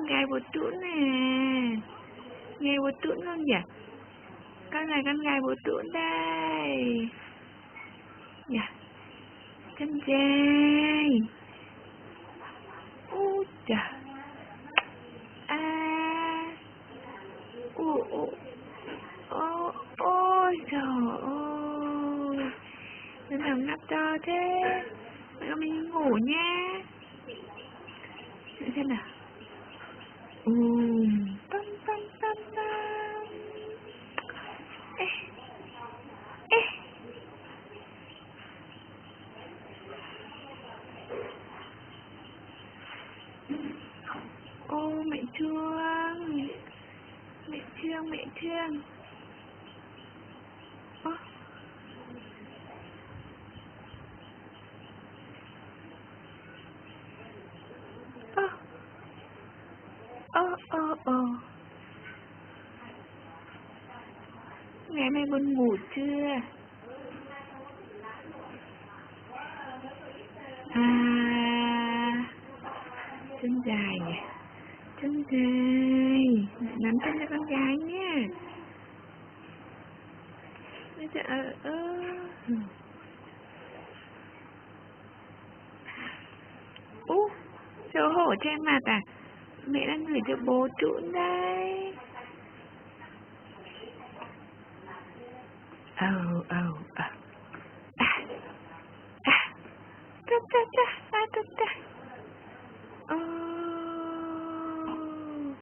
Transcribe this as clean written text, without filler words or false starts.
gái bột tũn nè. Nghe bột tũn không nhỉ? Con là con gái bột tũn đây. Dạ. Chân dài. Ui trời. Ôi trời ơi. Nó nằm ngáp to thế. Mẹ mình ngủ nha. Để xem nào. Pam pam pam pam. Ê. Ê. Ô mẹ thương. Mẹ thương, mẹ thương. Ơ. Ngày mai buồn ngủ chưa? Chân dài nhỉ? Chân dài. Mẹ nắm chân cho con gái nha. Bây giờ xấu hổ che mặt à? Mẹ đang gửi cho bố Trũn đây. Ta ta ta.